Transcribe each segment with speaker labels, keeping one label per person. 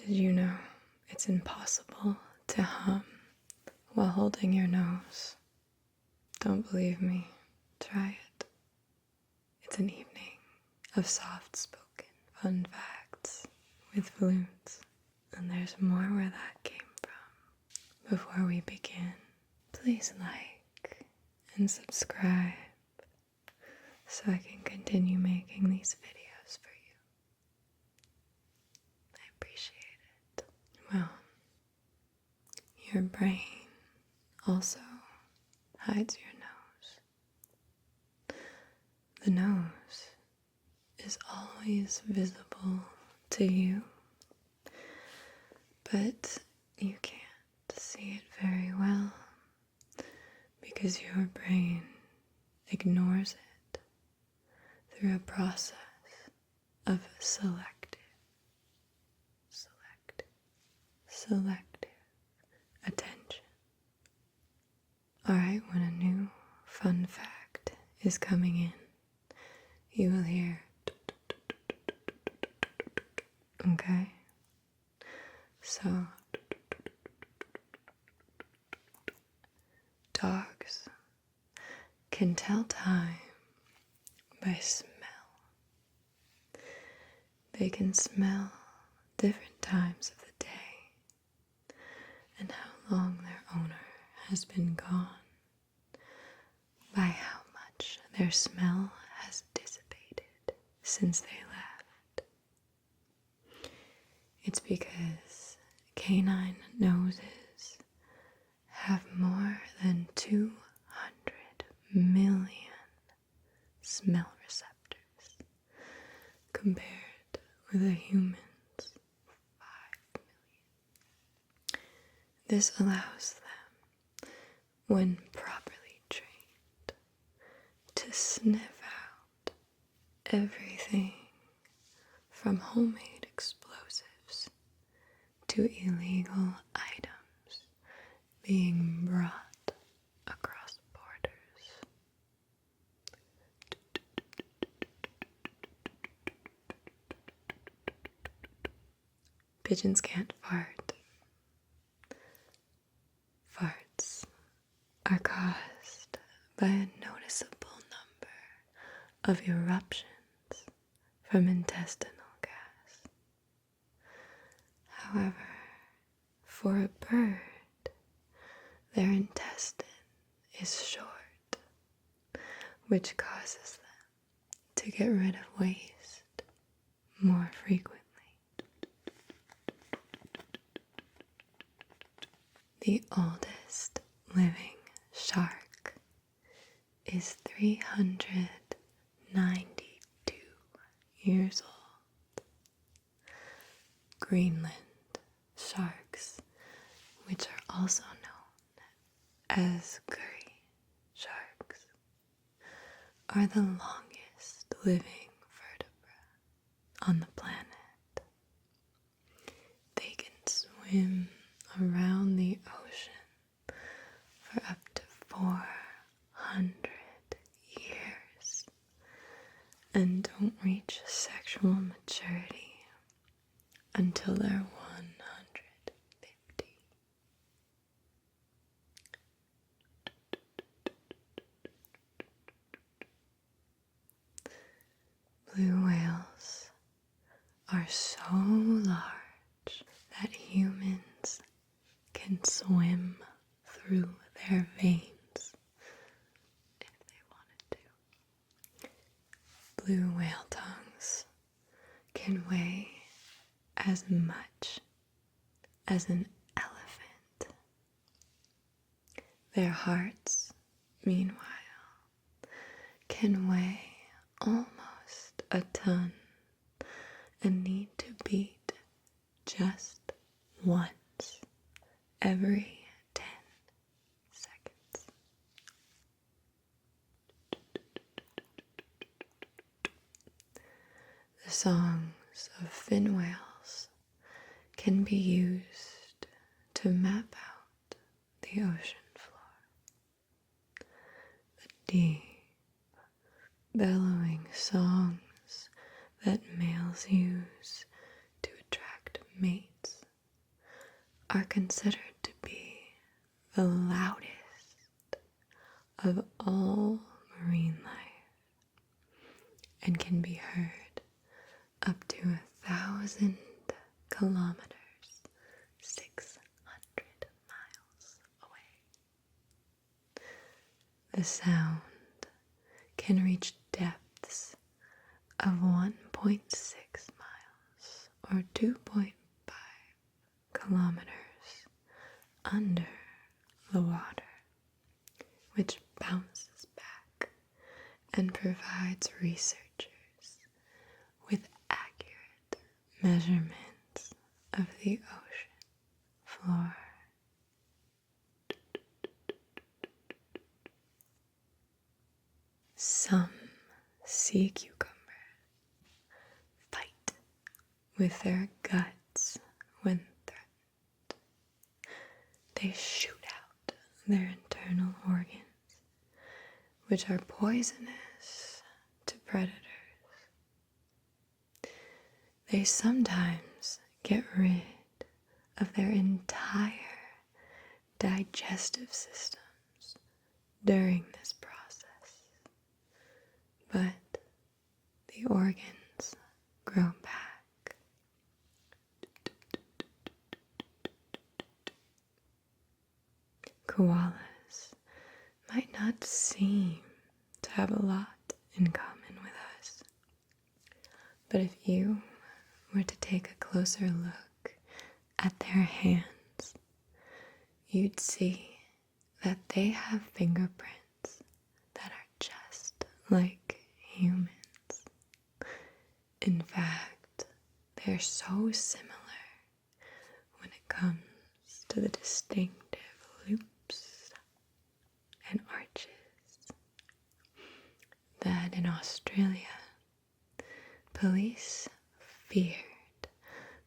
Speaker 1: Did you know it's impossible to hum while holding your nose? Don't believe me? Try it. It's an evening of soft-spoken fun facts with balloons. And there's more where that came from. Before we begin, please like and subscribe so I can continue making these videos for you. I appreciate it. Well, your brain also hides your nose. The nose is always visible to you, but you can't see it very well because your brain ignores it through a process of selective attention. Alright, when a new fun fact is coming in, you will hear okay? So, dogs can tell time by smell. They can smell different times of the day and how long their owner has been gone by how much their smell has dissipated since they left. It's because canine noses have more than 200 million smell receptors compared with a human's 5 million. This allows them, when properly trained, to sniff out everything from homemade explosives to illegal items being brought across borders. Pigeons can't fart. Farts are caused by a noticeable number of eruptions from intestinal gas. However, for a bird, their intestine is short, which causes them to get rid of waste more frequently. The oldest living shark is 392 years old. Greenland sharks, which are also known as curry sharks, are the longest living vertebrate on the planet. They can swim around the ocean for up to 400 years and don't reach sexual maturity until they're 150. Blue whales are so large that humans can swim through their veins if they wanted to. Blue whale tongues can weigh as much as an elephant. Their hearts, meanwhile, can weigh almost a ton and need to beat just once every 10 seconds. The songs of fin whales can be used to map out the ocean floor. The deep, bellowing songs that males use to attract mates are considered to be the loudest of all marine life and can be heard up to 1,000 kilometers, 600 miles away. The sound can reach depths of 1.6 miles or 2.5 kilometers under the water, which bounces back and provides researchers with accurate measurements of the ocean floor. Some sea cucumbers fight with their guts when threatened. They shoot out their internal organs, which are poisonous to predators. They sometimes get rid of their entire digestive systems during this process, but the organs grow back. Koalas might not seem to have a lot in common with us, but if you were to take a closer look at their hands, you'd see that they have fingerprints that are just like humans. In fact, they're so similar when it comes to the distinctive loops and arches that in Australia, police feared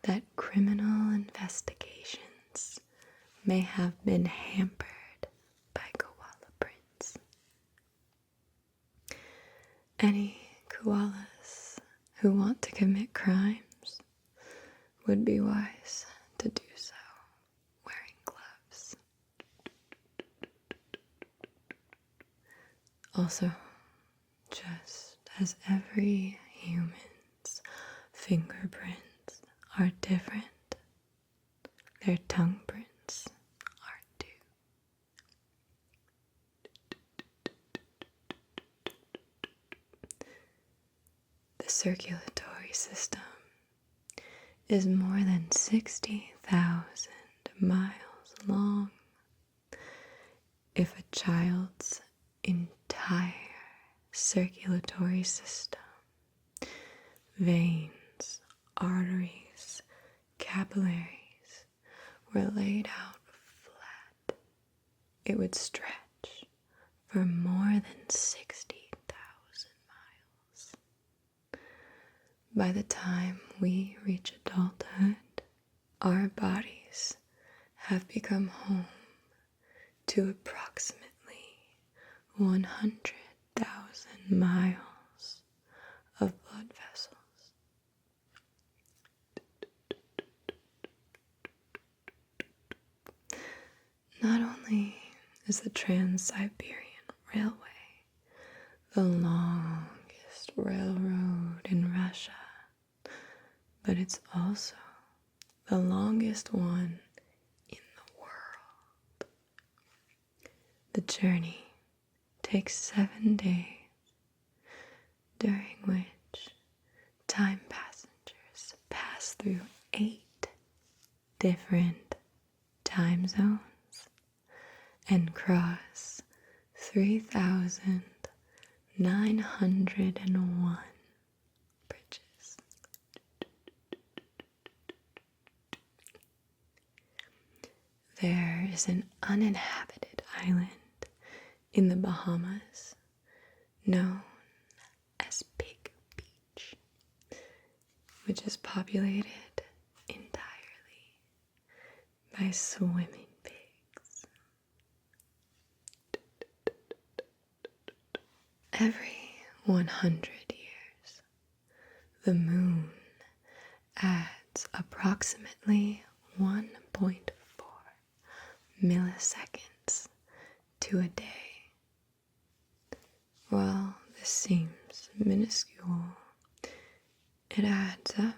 Speaker 1: that criminal investigations may have been hampered by koala prints. Any koalas who want to commit crimes would be wise to do so wearing gloves. Also, just as every human's fingerprints are different, their tongue prints are too. The circulatory system is more than 60,000 miles long. If a child's entire circulatory system, veins, arteries, capillaries, were laid out flat, it would stretch for more than 60,000 miles. By the time we reach adulthood, our bodies have become home to approximately 100,000 miles of blood vessels. Not only is the Trans-Siberian Railway the longest railroad in Russia, but it's also the longest one in the world. The journey takes 7 days, during which time passengers pass through 8 different time zones and cross 3,901 bridges. There is an uninhabited island in the Bahamas known as Pig Beach, which is populated entirely by swimming pigs. Every 100 years, the moon adds approximately 1.4 milliseconds to a day. While this seems minuscule, it adds up.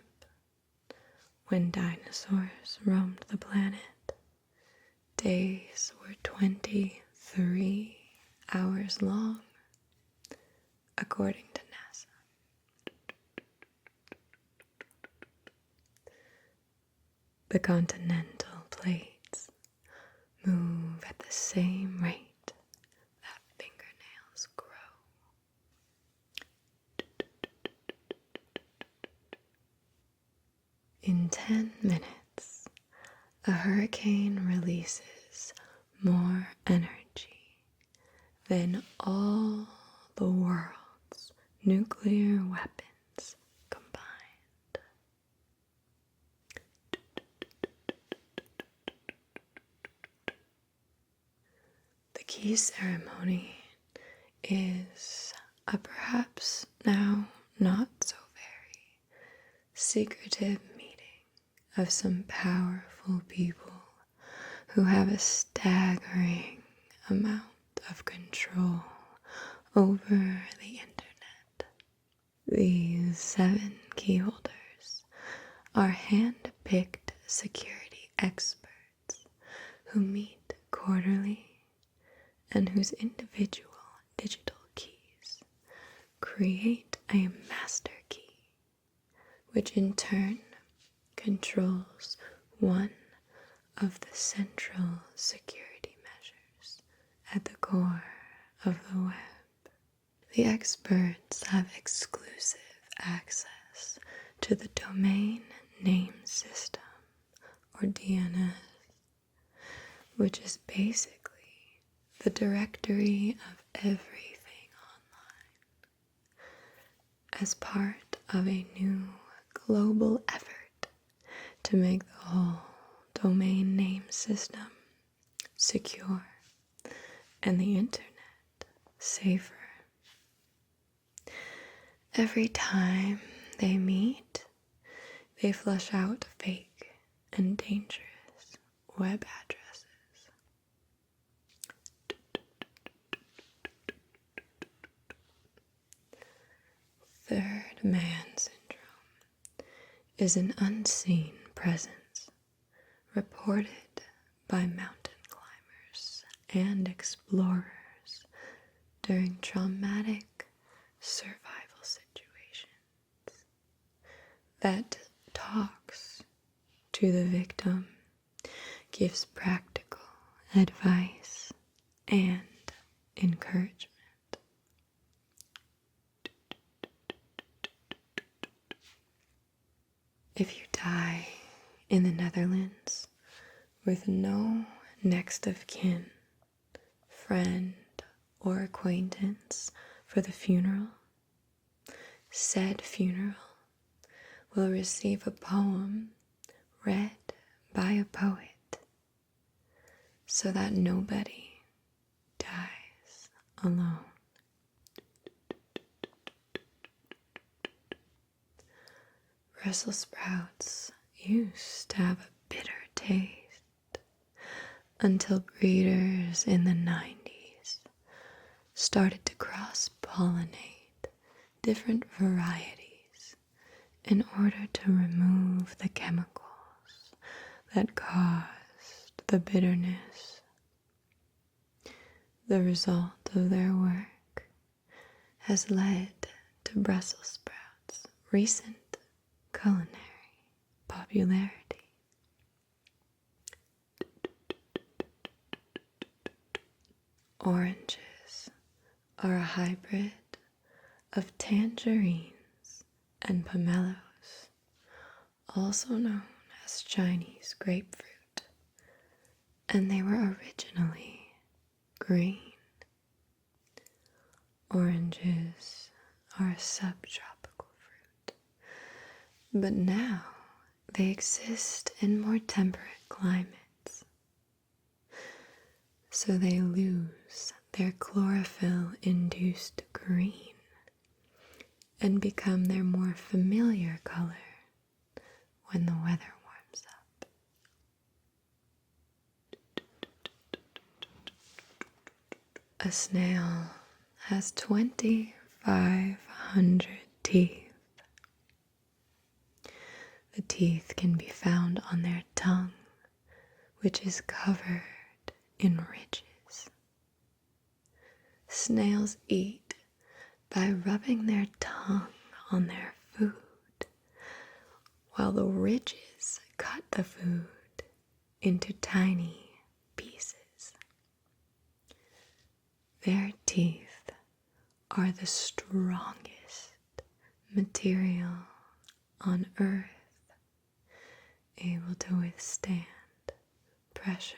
Speaker 1: When dinosaurs roamed the planet, days were 23 hours long, according to NASA. The continental plates move at the same rate that fingernails grow. In 10 minutes, a hurricane releases more energy than all the world's nuclear weapons combined. The key ceremony is a perhaps now not so very secretive meeting of some powerful people who have a staggering amount of control over the internet. These 7 key holders are hand-picked security experts who meet quarterly and whose individual digital keys create a master key, which in turn controls one of the central security measures at the core of the web. The experts have exclusive access to the domain name system, or DNS, which is basically the directory of everything online, as part of a new global effort to make the whole domain name system secure and the internet safer. Every time they meet, they flush out fake and dangerous web addresses. Third man syndrome is an unseen presence reported by mountain climbers and explorers during traumatic survival situations that talks to the victim, gives practical advice and encouragement. If you die in the Netherlands with no next of kin, friend, or acquaintance for the funeral, said funeral will receive a poem read by a poet so that nobody dies alone. Brussels sprouts used to have a bitter taste until breeders in the 90s started to cross-pollinate different varieties in order to remove the chemicals that caused the bitterness. The result of their work has led to Brussels sprouts' recent culinary popularity. Oranges are a hybrid of tangerines and pomelos, also known as Chinese grapefruit, and they were originally green. Oranges are a subtropical fruit, but now they exist in more temperate climates, so they lose their chlorophyll-induced green and become their more familiar color when the weather warms up. A snail has 2,500 teeth. The teeth can be found on their tongue, which is covered in ridges. Snails eat by rubbing their tongue on their food, while the ridges cut the food into tiny pieces. Their teeth are the strongest material on Earth, able to withstand pressures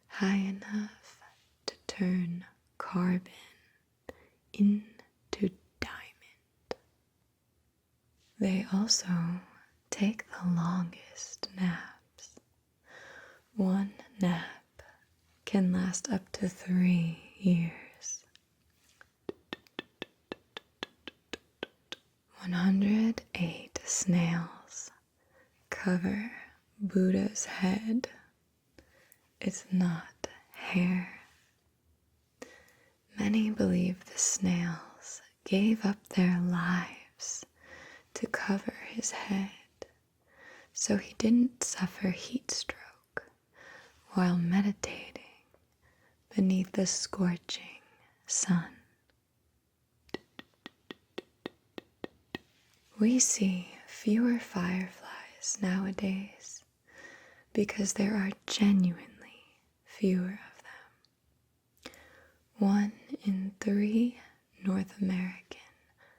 Speaker 1: high enough to turn carbon into diamond. They also take the longest naps. One nap can last up to 3 years. 108 snails cover Buddha's head. It's not hair. Many believe the snails gave up their lives to cover his head so he didn't suffer heat stroke while meditating beneath the scorching sun. We see fewer fireflies nowadays because there are genuinely fewer of them. 1 in 3 North American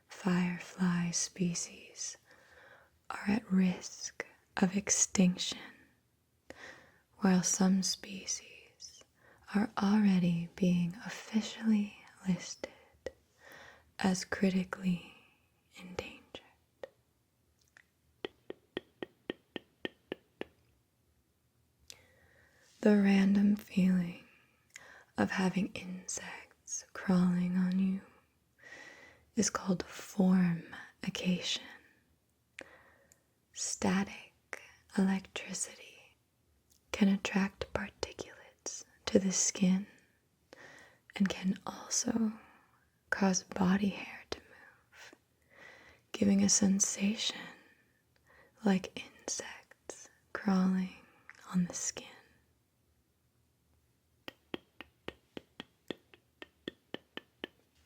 Speaker 1: firefly species are at risk of extinction, while some species are already being officially listed as critically endangered. The random feeling of having insects crawling on you is called formication. Static electricity can attract particulates to the skin and can also cause body hair to move, giving a sensation like insects crawling on the skin.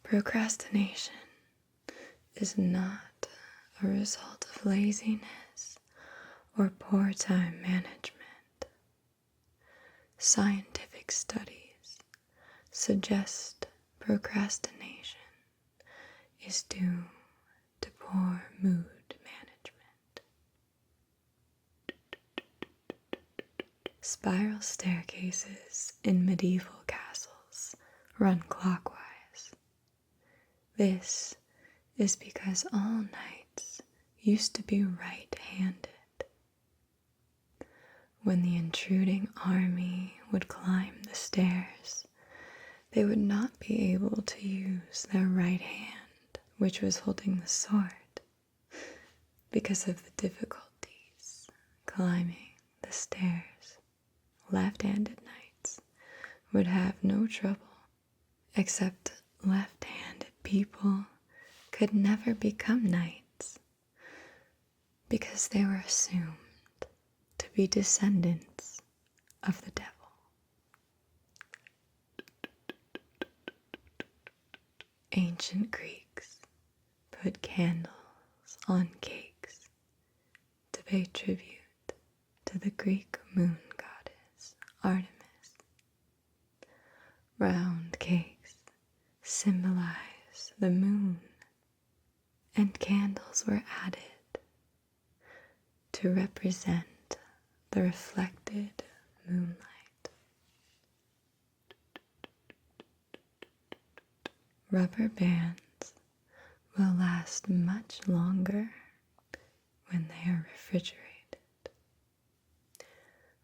Speaker 1: Procrastination is not a result of laziness or poor time management. Scientific studies suggest procrastination is due to poor mood management. Spiral staircases in medieval castles run clockwise. This is because all knights used to be right-handed. When the intruding army would climb the stairs, they would not be able to use their right hand, which was holding the sword, because of the difficulties climbing the stairs. Left-handed knights would have no trouble, except left-handed people could never become knights because they were assumed to be descendants of the devil. Ancient Greeks put candles on cakes to pay tribute to the Greek moon goddess Artemis. Round cakes symbolize the moon, and candles were added to represent the reflected moonlight. Rubber bands will last much longer when they are refrigerated.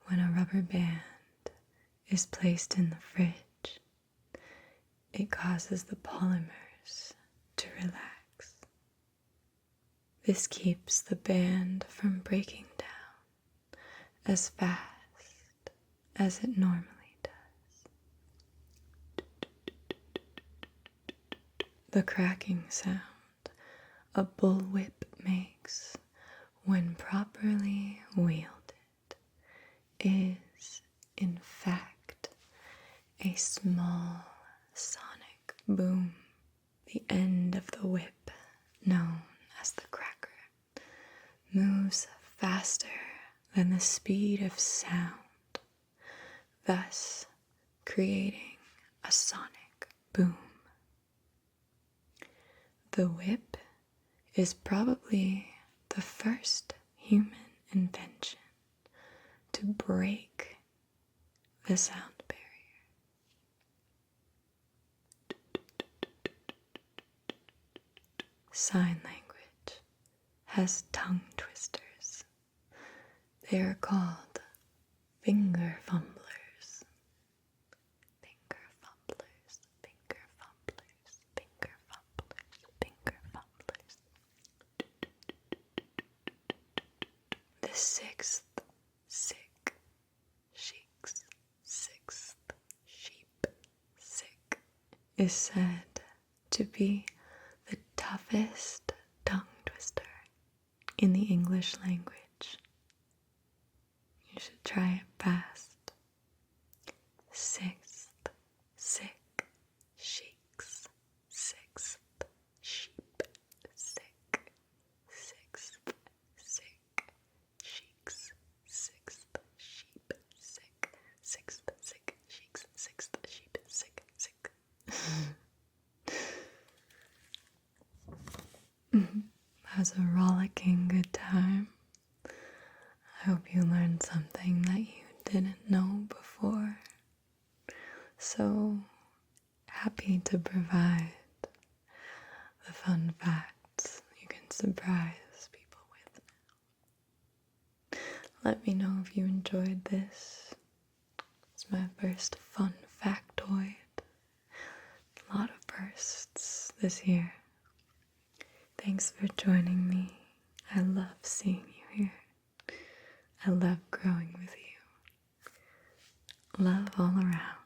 Speaker 1: When a rubber band is placed in the fridge, it causes the polymers to relax. This keeps the band from breaking down as fast as it normally does. the cracking sound a bullwhip makes when properly wielded is, in fact, a small sonic boom. The end of the whip, known as the cracker, moves faster than the speed of sound, thus creating a sonic boom. The whip is probably the first human invention to break the sound barrier. Sign language has tongue twisters. They are called finger fumblers. Finger fumblers, finger fumblers, finger fumblers, finger fumblers. The sixth sick sheik's sixth sheep sick is said to be the toughest tongue twister in the English language. You should try it fast. Sixth sick sheik's sixth sheep sick. Sixth sick sheik's sixth sheep sick. Sixth sick sheik's sixth sheep sick. Sick. That was a rollicking good time. I hope you learned something that you didn't know before. So happy to provide the fun facts you can surprise people with. Let me know if you enjoyed this. It's my first fun factoid. A lot of firsts this year. Thanks for joining me. I love seeing you here. I love growing with you. Love all around.